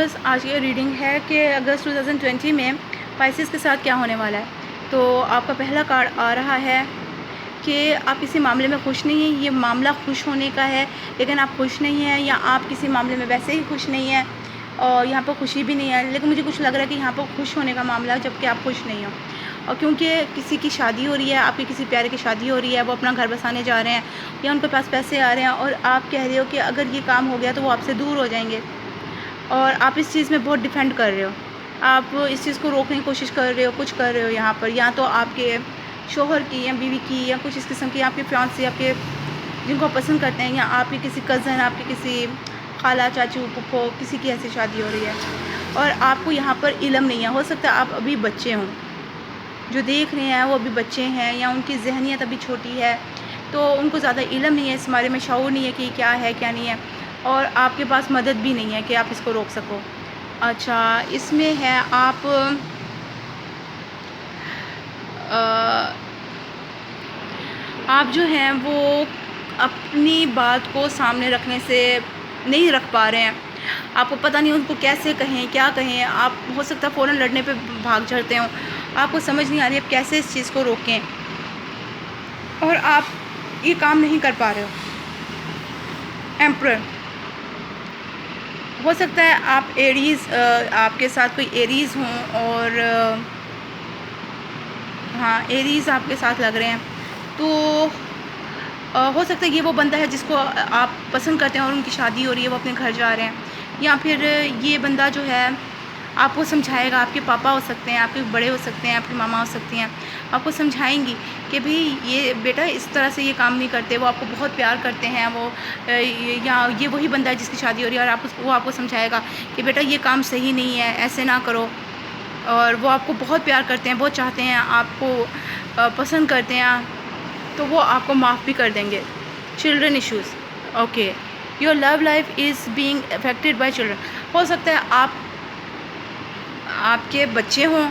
Viewers, आज की reading है कि अगस्त 2020 में पाइसेस के साथ क्या होने वाला है। तो आपका पहला कार्ड आ रहा है कि आप किसी मामले में खुश नहीं हैं। ये मामला खुश होने का है लेकिन आप खुश नहीं हैं, या आप किसी मामले में वैसे ही खुश नहीं हैं और यहाँ पर खुशी भी नहीं है। लेकिन मुझे कुछ लग रहा है कि यहाँ पर खुश होने का मामला है जबकि आप खुश नहीं हो। और क्योंकि किसी की शादी हो रही है, आपके किसी प्यारे की शादी हो रही है, वो अपना घर बसाने जा रहे हैं या उनके पास पैसे आ रहे हैं और आप कह रहे हो कि अगर ये काम हो गया तो वो आपसे दूर हो जाएंगे और आप इस चीज़ में बहुत डिफेंड कर रहे हो। आप इस चीज़ को रोकने की कोशिश कर रहे हो, कुछ कर रहे हो यहाँ पर, या तो आपके शोहर की या बीवी की या कुछ इस किस्म की, आपके फियांसे, आपके जिनको आप पसंद करते हैं, या आपके किसी कज़न, आपके किसी खाला, चाचू, फूफो, किसी की ऐसी शादी हो रही है और आपको यहाँ पर इल्म नहीं है। हो सकता है आप अभी बच्चे हों, जो देख रहे हैं वो अभी बच्चे हैं या उनकी ज़हनियत अभी छोटी है, तो उनको ज़्यादा इल्म नहीं है, इस बारे में शऊर नहीं है कि क्या है क्या नहीं है, और आपके पास मदद भी नहीं है कि आप इसको रोक सको। अच्छा, इसमें है आप जो हैं वो अपनी बात को सामने रखने से नहीं रख पा रहे हैं। आपको पता नहीं उनको कैसे कहें, क्या कहें। आप हो सकता है फ़ौरन लड़ने पे भाग जाते हो। आपको समझ नहीं आ रही है कैसे इस चीज़ को रोकें और आप ये काम नहीं कर पा रहे हो। एम्परर, हो सकता है आप एरीज़, आपके साथ कोई एरीज़ हों और हाँ, एरीज़ आपके साथ लग रहे हैं। तो हो सकता है ये वो बंदा है जिसको आप पसंद करते हैं और उनकी शादी हो रही है, वो अपने घर जा रहे हैं, या फिर ये बंदा जो है आपको समझाएगा। आपके पापा हो सकते हैं, आपके बड़े हो सकते हैं, आपकी मामा हो सकती हैं, आपको समझाएंगी कि भाई ये बेटा इस तरह से ये काम नहीं करते। वो आपको बहुत प्यार करते हैं, वो या ये वही बंदा है जिसकी शादी हो रही है और वो आपको समझाएगा कि बेटा ये काम सही नहीं है, ऐसे ना करो। और वो आपको बहुत प्यार करते हैं, बहुत चाहते हैं, आपको पसंद करते हैं, तो वो आपको माफ़ भी कर देंगे। Children issues, okay, your love life is being affected by children. हो सकता है आपके बच्चे हों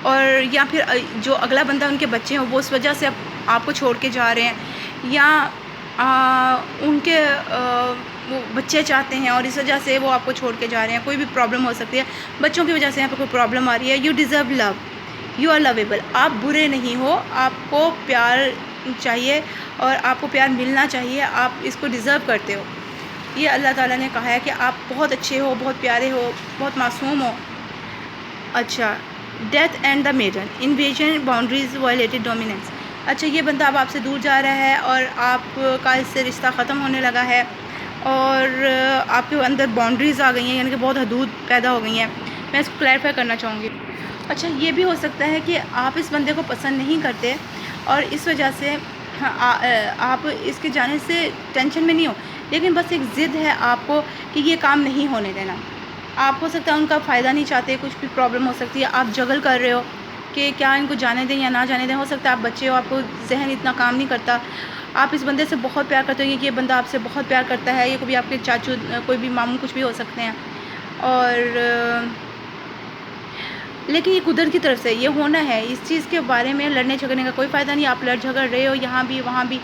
और या फिर जो अगला बंदा उनके बच्चे हों, वो उस वजह से आपको छोड़ के जा रहे हैं, या उनके वो बच्चे चाहते हैं और इस वजह से वो आपको छोड़ के जा रहे हैं। कोई भी प्रॉब्लम हो सकती है, बच्चों की वजह से यहाँ पर कोई प्रॉब्लम आ रही है। You deserve love, you are lovable. आप बुरे नहीं हो, आपको प्यार चाहिए और आपको प्यार मिलना चाहिए, आप इसको डिज़र्व करते हो। ये अल्लाह ताला ने कहा है कि आप बहुत अच्छे हो, बहुत प्यारे हो, बहुत मासूम हो। अच्छा, death and the maiden, invasion, boundaries violated, dominance. अच्छा, ये बंदा अब आपसे दूर जा रहा है और आपका इससे रिश्ता ख़त्म होने लगा है और आपके अंदर बाउंड्रीज़ आ गई हैं, यानी कि बहुत हदूद पैदा हो गई हैं। मैं इसको क्लैरिफाई करना चाहूँगी। अच्छा, ये भी हो सकता है कि आप इस बंदे को पसंद नहीं करते और इस वजह से आप इसके जाने से टेंशन में नहीं हो, लेकिन बस एक ज़िद है आपको कि ये काम नहीं होने देना। आप हो सकता है उनका फ़ायदा नहीं चाहते, कुछ भी प्रॉब्लम हो सकती है, आप जगल कर रहे हो कि क्या इनको जाने दें या ना जाने दें। हो सकता है आप बच्चे हो, आपको जहन इतना काम नहीं करता। आप इस बंदे से बहुत प्यार करते हो, ये बंदा आपसे बहुत प्यार करता है, ये कभी आपके चाचू, कोई भी मामू, कुछ भी हो सकते हैं। और लेकिन ये कुदरत की तरफ से ये होना है। इस चीज़ के बारे में लड़ने झगड़ने का कोई फ़ायदा नहीं। आप लड़ झगड़ रहे हो यहाँ भी वहाँ भी,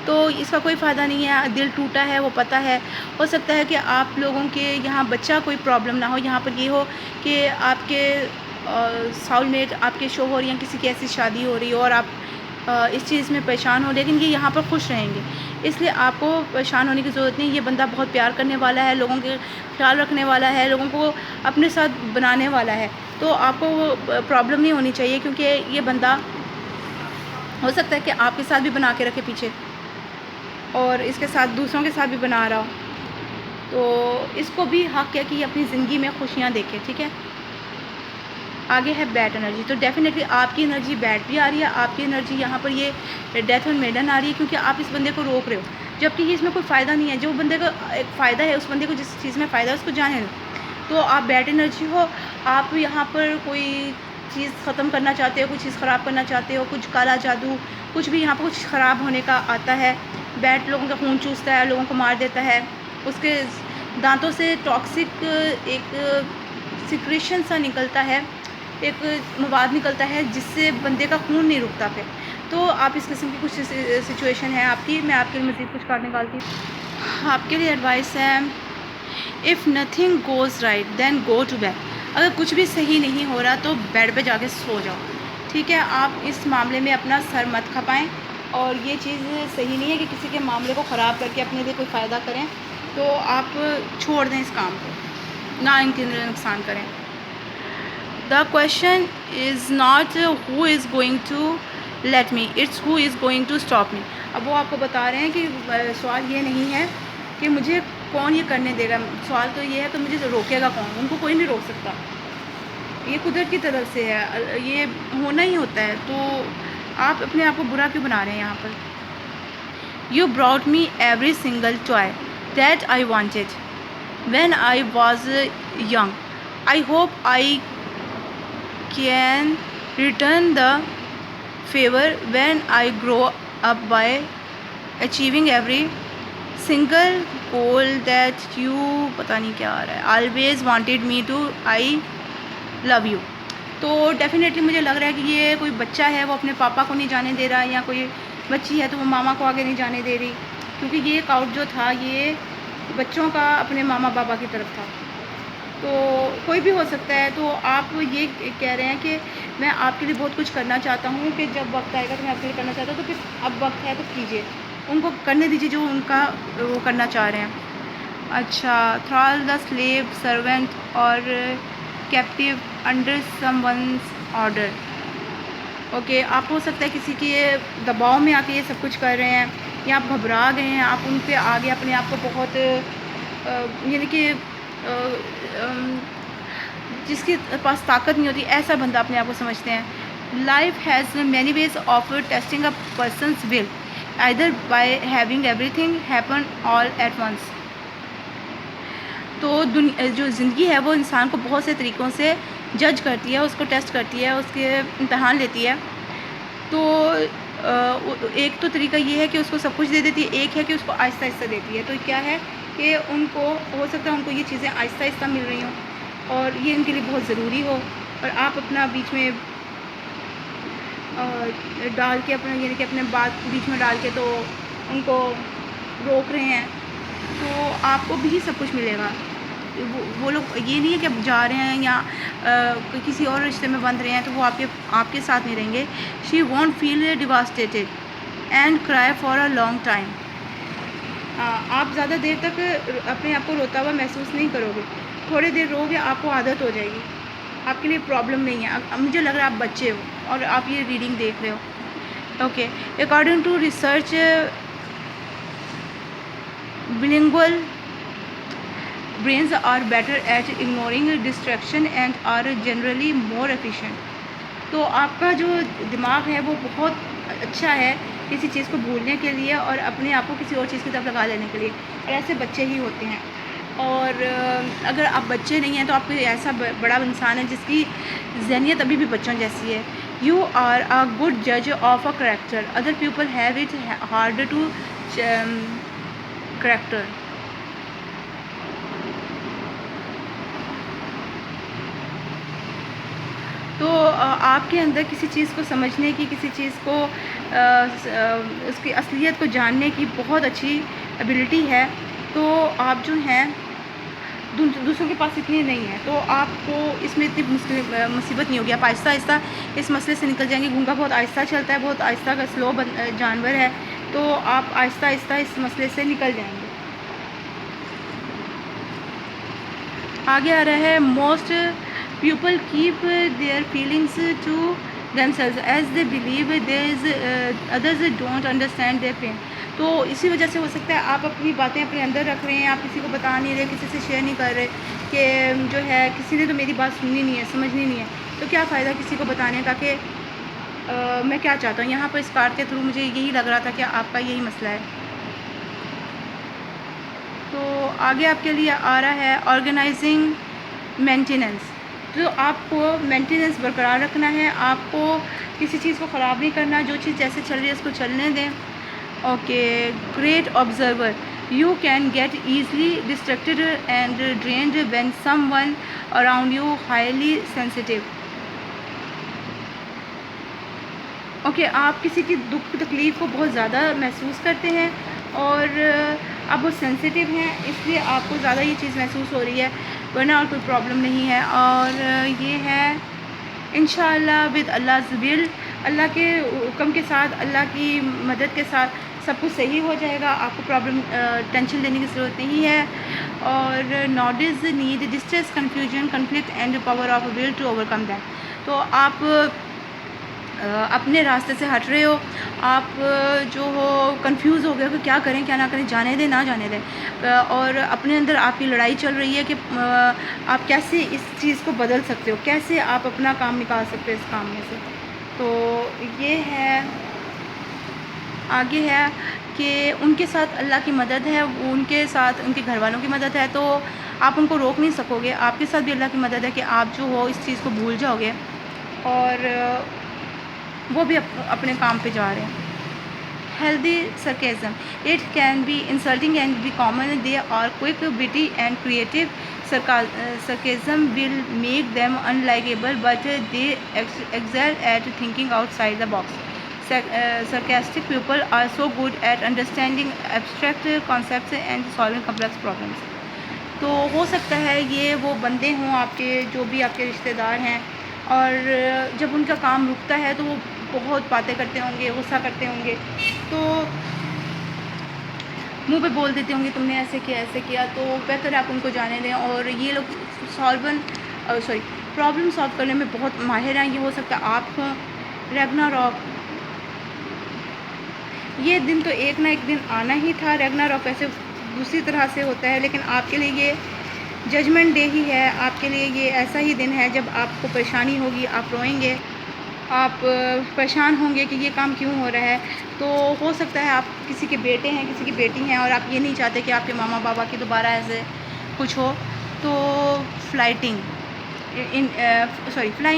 तो इसका कोई फ़ायदा नहीं है। दिल टूटा है, वो पता है। हो सकता है कि आप लोगों के यहाँ बच्चा कोई प्रॉब्लम ना हो, यहाँ पर ये हो कि आपके साउलमेट, आपके शोहर या किसी की ऐसी शादी हो रही हो और आप इस चीज़ में परेशान हो, लेकिन ये यहाँ पर खुश रहेंगे, इसलिए आपको परेशान होने की ज़रूरत नहीं। ये बंदा बहुत प्यार करने वाला है, लोगों के ख्याल रखने वाला है, लोगों को अपने साथ बनाने वाला है, तो आपको प्रॉब्लम नहीं होनी चाहिए। क्योंकि ये बंदा हो सकता है कि आपके साथ भी बना के रखे पीछे और इसके साथ दूसरों के साथ भी बना रहा हो, तो इसको भी हक़ है कि ये अपनी ज़िंदगी में खुशियाँ देखे। ठीक है, आगे है बैड एनर्जी। तो डेफिनेटली आपकी एनर्जी बैड भी आ रही है, आपकी एनर्जी यहाँ पर ये डेथ और मेडन आ रही है, क्योंकि आप इस बंदे को रोक रहे हो जबकि ये इसमें कोई फ़ायदा नहीं है। जो बंदे का एक फ़ायदा है, उस बंदे को जिस चीज़ में फ़ायदा है उसको जाने दो। तो आप बैड एनर्जी हो, आप यहाँ पर कोई चीज़ ख़त्म करना चाहते हो, कुछ चीज़ ख़राब करना चाहते हो, कुछ काला जादू, कुछ भी यहाँ पर कुछ ख़राब होने का आता है। बैड लोगों का खून चूसता है, लोगों को मार देता है, उसके दांतों से टॉक्सिक एक सिक्रेशन सा निकलता है, एक मवाद निकलता है जिससे बंदे का खून नहीं रुकता फिर। तो आप इस किस्म की कुछ सिचुएशन है आपकी। मैं आपके लिए मज़ीद कुछ कार्ड निकालती हूँ। आपके लिए एडवाइस है if nothing goes right then go to bed. अगर कुछ भी सही नहीं हो रहा तो बेड पे जाके सो जाओ, ठीक है। आप इस मामले में अपना सर मत खपाएं, और ये चीज़ सही नहीं है कि किसी के मामले को ख़राब करके अपने लिए कोई फ़ायदा करें। तो आप छोड़ दें इस काम को, ना इनके नुकसान करें। The question is not who is going to let me, it's who is going to stop me. अब वो आपको बता रहे हैं कि सवाल ये नहीं है कि मुझे कौन ये करने देगा, सवाल तो ये है कि मुझे रोकेगा कौन। उनको कोई नहीं रोक सकता, ये कुदरत की तरफ से है, ये होना ही होता है। तो आप अपने आप को बुरा क्यों बना रहे हैं यहाँ पर। You brought me every single toy that I wanted when I was young, I hope I can return the favour when I grow up by achieving every single goal that you, पता नहीं क्या आ रहा है, always wanted me to, I love you. तो definitely मुझे लग रहा है कि ये कोई बच्चा है, वो अपने पापा को नहीं जाने दे रहा, या कोई बच्ची है तो वो मामा को आगे नहीं जाने दे रही, क्योंकि ये काउट जो था ये बच्चों का अपने मामा पापा की तरफ था। तो कोई भी हो सकता है। तो आप ये कह रहे हैं कि मैं आपके लिए बहुत कुछ करना चाहता हूँ, कि जब वक्त आएगा तो मैं आपके लिए करना चाहता हूँ, तो फिर अब वक्त है तो कीजिए, उनको करने दीजिए जो उनका वो करना चाह रहे हैं। अच्छा, थ्रॉल द स्लेव सर्वेंट और captive under someone's order. Okay, आप हो सकता है किसी के दबाव में आके ये सब कुछ कर रहे हैं, या आप घबरा गए हैं, आप उन पे आगे अपने आप को बहुत यानी कि जिसके पास ताकत नहीं होती, ऐसा बंदा अपने आप को समझते हैं। Life has many ways of testing a person's will either by having everything happen all at once. तो जो ज़िंदगी है वो इंसान को बहुत से तरीक़ों से जज करती है, उसको टेस्ट करती है, उसके इम्तहान लेती है। तो एक तो तरीका ये है कि उसको सब कुछ दे देती है, एक है कि उसको आहिस्ता आहिस्ता देती है। तो क्या है कि उनको हो सकता है उनको ये चीज़ें आहिस्ता आहिस्ता मिल रही हों और ये उनके लिए बहुत ज़रूरी हो, और आप अपना बीच में डाल के अपना यानी कि अपने बात बीच में डाल के तो उनको रोक रहे हैं, तो आपको भी सब कुछ मिलेगा। वो लोग ये नहीं है कि अब जा रहे हैं या किसी और रिश्ते में बंध रहे हैं तो वो आपके साथ नहीं रहेंगे। She want feel devastated and cry for a long time. आप ज़्यादा देर तक अपने आप को रोता हुआ महसूस नहीं करोगे, थोड़ी देर रोगे आपको आदत हो जाएगी, आपके लिए प्रॉब्लम नहीं है। अब मुझे लग रहा है आप बच्चे हो और आप ये रीडिंग देख रहे हो। Okay, according to research bilingual brains are better at ignoring distraction and are generally more efficient। तो आपका जो दिमाग है वो बहुत अच्छा है किसी चीज़ को भूलने के लिए और अपने आप को किसी और चीज़ की तरफ लगा लेने के लिए, और ऐसे बच्चे ही होते हैं। और अगर आप बच्चे नहीं हैं तो आप कोई ऐसा बड़ा इंसान है जिसकी ज़हनियत अभी भी बच्चों जैसी है। यू आर अ गुड जज of a character, other people have it hard to character. तो आपके अंदर किसी चीज़ को समझने की, किसी चीज़ को उसकी असलियत को जानने की बहुत अच्छी एबिलिटी है। तो आप जो हैं दूसरों के पास इतनी नहीं है, तो आपको इसमें इतनी मुसीबत नहीं होगी। आप आहिस्ता आहिस्ता इस मसले से निकल जाएंगे। घूंगा बहुत आहिस्ता चलता है, बहुत आहिस्ता का स्लो जानवर है, तो आप आहिस्ता आहिस्ता इस मसले से निकल जाएंगे। आगे आ रहा है, most people keep their feelings to themselves as they believe there is others don't understand their pain। तो इसी वजह से हो सकता है आप अपनी बातें अपने अंदर रख रहे हैं, आप किसी को बता नहीं रहे, किसी से शेयर नहीं कर रहे कि जो है किसी ने तो मेरी बात सुननी नहीं है, समझनी नहीं है, तो क्या फ़ायदा किसी को बताने का कि मैं क्या चाहता हूँ। यहाँ पर इस कार्ड के थ्रू मुझे यही लग रहा था कि आपका यही मसला है। तो आगे आपके लिए आ रहा है ऑर्गेनाइजिंग मेंटेनेंस। तो आपको मेंटेनेंस बरकरार रखना है, आपको किसी चीज़ को ख़राब नहीं करना, जो चीज़ जैसे चल रही है उसको चलने दें। Okay, great observer, you can get easily distracted and drained when someone around you highly sensitive. Okay, आप किसी की दुख तकलीफ़ को बहुत ज़्यादा महसूस करते हैं और आप बहुत सेंसिटिव हैं, इसलिए आपको ज़्यादा ये चीज़ महसूस हो रही है, वरना और कोई प्रॉब्लम नहीं है। और ये है इंशाअल्लाह विद अल्लाहज़ विल, अल्लाह के हुक्म के साथ, अल्लाह की मदद के साथ सब कुछ सही हो जाएगा। आपको प्रॉब्लम टेंशन लेने की ज़रूरत नहीं है। और knowledge need distress confusion conflict and power of will to overcome that. तो आप अपने रास्ते से हट रहे हो, आप जो हो कंफ्यूज हो गए हो कि क्या करें क्या ना करें, जाने दें ना जाने दें, और अपने अंदर आपकी लड़ाई चल रही है कि आप कैसे इस चीज़ को बदल सकते हो, कैसे आप अपना काम निकाल सकते हो इस काम में से। तो ये है, आगे है कि उनके साथ अल्लाह की मदद है, उनके साथ उनके घर वालों की मदद है, तो आप उनको रोक नहीं सकोगे। आपके साथ भी अल्लाह की मदद है कि आप जो हो इस चीज़ को भूल जाओगे, और वो भी अपने काम पे जा रहे हैं। Healthy sarcasm, it can be insulting and be common, they are quick witty and creative. Sarcasm will make them unlikeable but they excel at thinking outside the box. Sarcastic people are so good at understanding abstract concepts and solving complex problems. तो हो सकता है ये वो बंदे हों आपके, जो भी आपके रिश्तेदार हैं, और जब उनका काम रुकता है तो वो बहुत बातें करते होंगे, गुस्सा करते होंगे, तो मुंह पे बोल देते होंगे तुमने ऐसे किया, तो बेहतर है आप उनको जाने दें। और ये लोग प्रॉब्लम सॉल्व करने में बहुत माहिर हैं। ये हो सकता है आप हों। रैग्नारॉक, ये दिन तो एक ना एक दिन आना ही था। रैग्नारॉक वैसे दूसरी तरह से होता है, लेकिन आपके लिए ये जजमेंट डे ही है। आपके लिए ये ऐसा ही दिन है जब आपको परेशानी होगी, आप रोएंगे, आप परेशान होंगे कि ये काम क्यों हो रहा है। तो हो सकता है आप किसी के बेटे हैं, किसी की बेटी हैं, और आप ये नहीं चाहते कि आपके मामा बाबा की दोबारा ऐसे कुछ हो। तो flying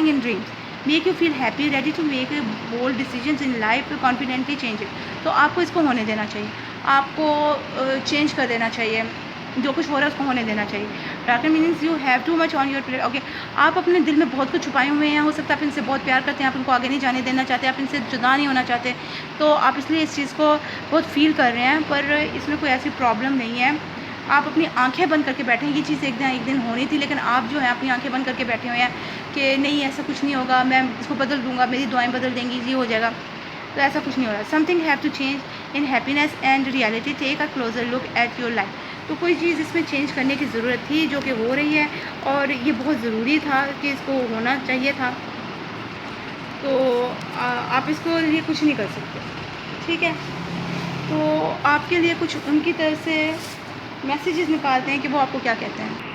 in dreams make you feel happy, ready to make bold decisions in life, confidently change it. तो आपको इसको होने देना चाहिए, आपको चेंज कर देना चाहिए, जो कुछ हो रहा है उसको होने देना चाहिए। Darker meanings, you have too much on your plate. Okay, आप अपने दिल में बहुत कुछ छुपाए हुए हैं। हो सकता है आप इनसे बहुत प्यार करते हैं, आप इनको आगे नहीं जाने देना चाहते, आप इनसे जुदा नहीं होना चाहते, तो आप इसलिए इस चीज़ को बहुत फील कर रहे हैं, पर इसमें कोई ऐसी प्रॉब्लम नहीं है। आप अपनी आंखें बंद करके बैठे हैं, ये चीज़ एक दिन होनी थी, लेकिन आप जो है अपनी आंखें बंद करके बैठे हुए हैं कि नहीं ऐसा कुछ नहीं होगा, मैं इसको बदल दूँगा, मेरी दुआएं बदल देंगी, ये हो जाएगा। तो ऐसा कुछ नहीं हो रहा। Something have to change in happiness and reality, take a closer look at your life. तो कोई चीज़ इसमें चेंज करने की ज़रूरत थी, जो कि हो रही है, और ये बहुत ज़रूरी था कि इसको होना चाहिए था। तो आप इसको लिए कुछ नहीं कर सकते, ठीक है। तो आपके लिए कुछ उनकी तरफ से मैसेजेस निकालते हैं कि वो आपको क्या कहते हैं।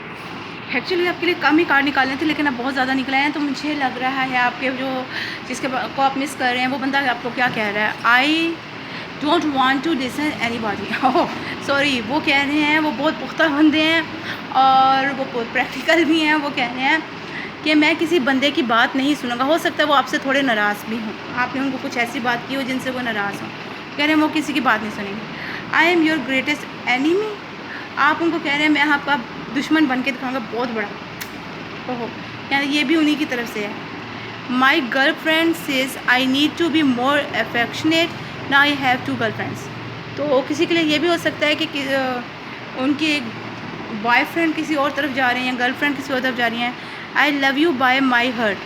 एक्चुअली आपके लिए कम ही कार्ड निकालने थे, लेकिन अब बहुत ज़्यादा निकले हैं, तो मुझे लग रहा है आपके जो जिसके को आप मिस कर रहे हैं वो बंदा आपको क्या कह रहा है। I don't want to listen anybody. Oh sorry, वो कह रहे हैं, वो बहुत पुख्ता बंदे हैं और वो बहुत प्रैक्टिकल भी हैं। वो कह रहे हैं कि मैं किसी बंदे की बात नहीं सुनूंगा। हो सकता है वो आपसे थोड़े नाराज़ भी हों, आपने उनको कुछ ऐसी बात की हो जिनसे वो नाराज़ हों। कह रहे हैं वो किसी की बात नहीं सुनेंगे। I am your greatest enemy, आप उनको कह रहे हैं मैं आपका दुश्मन बन के दिखाऊँगा बहुत बड़ा। ओहो, यानी ये भी उन्हीं की तरफ से है। My girl friend says I need to be more affectionate, now I have two girl friends. तो किसी के लिए ये भी हो सकता है कि उनकी बॉयफ्रेंड किसी और तरफ जा रहे हैं, गर्लफ्रेंड किसी और तरफ जा रही हैं। आई love you bye my hurt,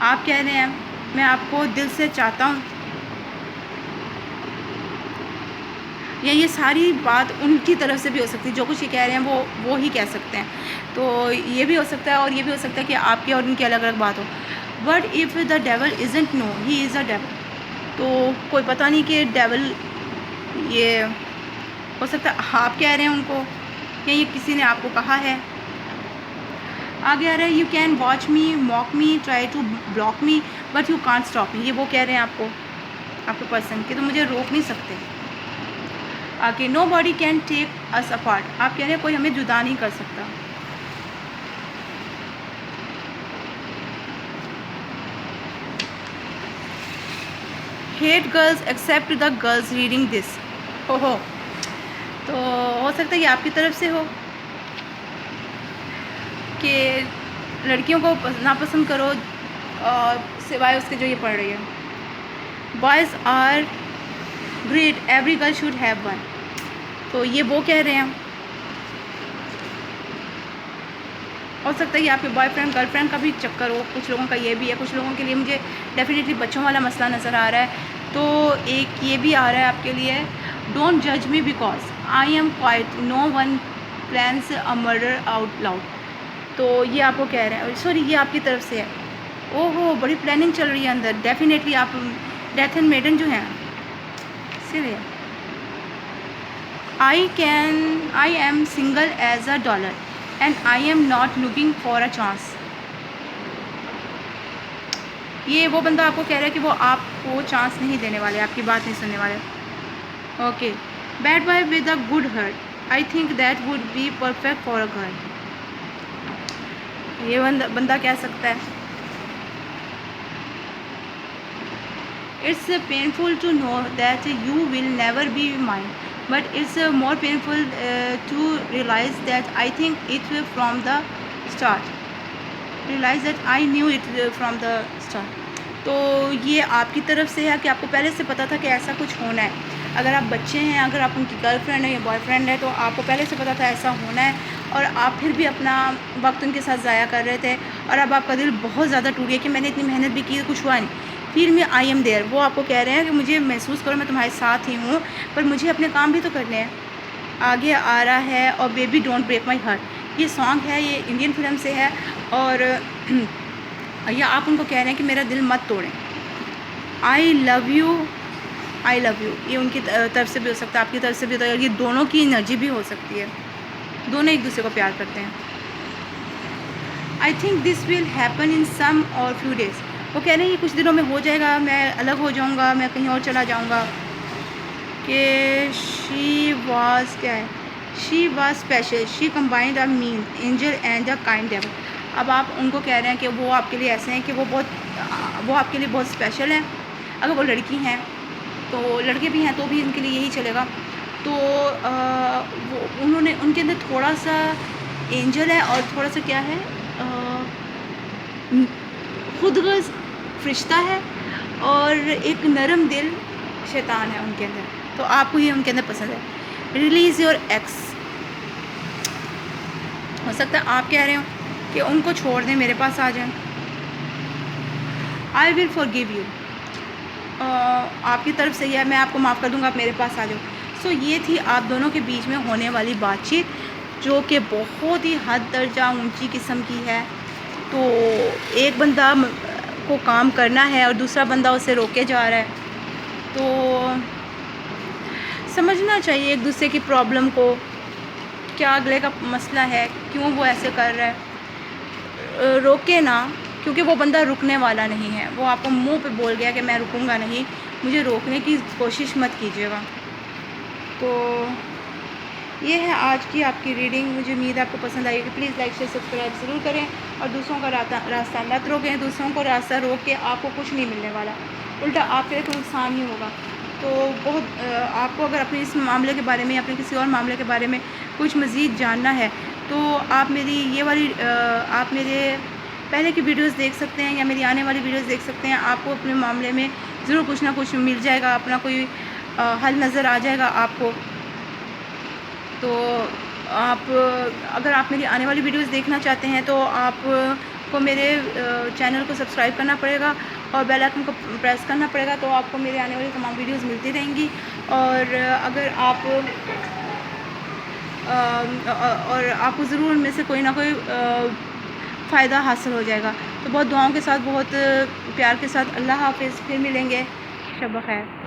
आप कह रहे हैं मैं आपको दिल से चाहता हूँ, या ये सारी बात उनकी तरफ से भी हो सकती है। जो कुछ ये कह रहे हैं वो ही कह सकते हैं। तो ये भी हो सकता है, और ये भी हो सकता है कि आपकी और उनकी अलग अलग बात हो। But if the devil isn't no he is a devil, तो कोई पता नहीं कि डेवल ये हो सकता है आप कह रहे हैं उनको, या ये किसी ने आपको कहा है। आगे आ रहा है you can watch me, mock me, try to block me, but you can't stop me. ये वो कह रहे हैं आपको पर्सन के, तो मुझे रोक नहीं सकते। आगे nobody can take us apart, आप कह रहे हैं कोई हमें जुदा नहीं कर सकता। Hate girls except the girls reading this. हो, तो हो सकता है ये आपकी तरफ से हो कि लड़कियों को नापसंद करो सिवाय उसके जो ये पढ़ रही है। Boys are great, every girl should have one. तो ये वो कह रहे हैं। हो सकता है कि आपके बॉयफ्रेंड गर्लफ्रेंड का भी चक्कर हो, कुछ लोगों का ये भी है, कुछ लोगों के लिए मुझे डेफिनेटली बच्चों वाला मसला नज़र आ रहा है। तो एक ये भी आ रहा है आपके लिए, डोंट जज me because I am quiet, no one plans a murder out loud. तो ये आपको कह रहे हैं, सॉरी ये आपकी तरफ से है। ओहो, बड़ी प्लानिंग चल रही है अंदर। डेफिनेटली आप डेथ एंड मेडन जो हैं इसीलिए। I am single as a dollar and I am not looking for a chance. ये वो बंदा आपको कह रहा है कि वो आपको चांस नहीं देने वाले, आपकी बात नहीं सुनने वाले। Okay, bad boy with a good heart, I think that would be perfect for a girl. ये बंदा कह सकता है, it's painful to know that you will never be mine, but it's more painful to realize that I think it from the start, realize that I knew it from the start। तो ये आपकी तरफ से है कि आपको पहले से पता था कि ऐसा कुछ होना है। अगर आप बच्चे हैं, अगर आप उनकी गर्लफ्रेंड है या बॉयफ्रेंड है, तो आपको पहले से पता था ऐसा होना है, और आप फिर भी अपना वक्त उनके साथ ज़ाया कर रहे थे, और अब आपका दिल बहुत ज़्यादा टूट गया कि मैंने इतनी मेहनत भी की, कुछ हुआ नहीं, फिर मैं आई एम देयर। वो आपको कह रहे हैं कि मुझे महसूस करो, मैं तुम्हारे साथ ही हूँ, पर मुझे अपने काम भी तो करने हैं। आगे आ रहा है और baby don't break my heart, ये सॉन्ग है, ये इंडियन फिल्म से है, और या आप उनको कह रहे हैं कि मेरा दिल मत तोड़ें। आई लव यू, ये उनकी तरफ से भी हो सकता है, आपकी तरफ से भी होता है, ये दोनों की एनर्जी भी हो सकती है, दोनों एक दूसरे को प्यार करते हैं। I think this will happen in some और फ्यू डेज़, वो कह रहे हैं ये कुछ दिनों में हो जाएगा, मैं अलग हो जाऊंगा, मैं कहीं और चला जाऊंगा। कि शी वाज क्या है, she was special, she combined a mean angel and a kind devil. अब आप उनको कह रहे हैं कि वो आपके लिए ऐसे हैं कि वो आपके लिए बहुत स्पेशल हैं। अगर वो लड़की हैं तो, लड़के भी हैं तो भी उनके लिए यही चलेगा। तो वो उन्होंने उनके अंदर थोड़ा सा एंजल है और थोड़ा सा क्या है, खुदगर्ज़ फरिश्ता है, और एक नरम दिल शैतान है उनके अंदर। तो आपको ये उनके अंदर पसंद है। रिलीज़ योर एक्स, हो सकता है आप कह रहे हो कि उनको छोड़ दें, मेरे पास आ जाएं। आई विल फॉरगिव यू, आपकी तरफ से यह मैं आपको माफ़ कर दूंगा, आप मेरे पास आ जाओ। सो ये थी आप दोनों के बीच में होने वाली बातचीत, जो कि बहुत ही हद दर्जा ऊंची किस्म की है। तो एक बंदा को काम करना है और दूसरा बंदा उसे रोके जा रहा है, तो समझना चाहिए एक दूसरे की प्रॉब्लम को, क्या अगले का मसला है, क्यों वो ऐसे कर रहा है। रोके ना, क्योंकि वो बंदा रुकने वाला नहीं है, वो आपको मुंह पे बोल गया कि मैं रुकूंगा नहीं, मुझे रोकने की कोशिश मत कीजिएगा। तो ये है आज की आपकी रीडिंग, मुझे उम्मीद आपको पसंद आएगी। प्लीज़ लाइक शेयर सब्सक्राइब ज़रूर करें, और दूसरों का रास्ता मत रोकें। दूसरों को रास्ता रोक के आपको कुछ नहीं मिलने वाला, उल्टा आपके लिए नुकसान ही होगा। तो बहुत आपको अगर अपने इस मामले के बारे में, अपने किसी और मामले के बारे में कुछ मज़ीद जानना है, तो आप मेरी ये वाली आप मेरे पहले की वीडियोस देख सकते हैं, या मेरी आने वाली वीडियोस देख सकते हैं। आपको अपने मामले में ज़रूर कुछ ना कुछ मिल जाएगा, अपना कोई हल नज़र आ जाएगा आपको। तो आप अगर आप मेरी आने वाली वीडियोस देखना चाहते हैं, तो आपको मेरे चैनल को सब्सक्राइब करना पड़ेगा और बेल आइकन को प्रेस करना पड़ेगा, तो आपको मेरे आने वाली तमाम वीडियोस मिलती रहेंगी। और अगर आप और आपको ज़रूर उनमें से कोई ना कोई फ़ायदा हासिल हो जाएगा। तो बहुत दुआओं के साथ, बहुत प्यार के साथ, अल्लाह हाफ़िज़। फिर मिलेंगे, शब ख़ैर।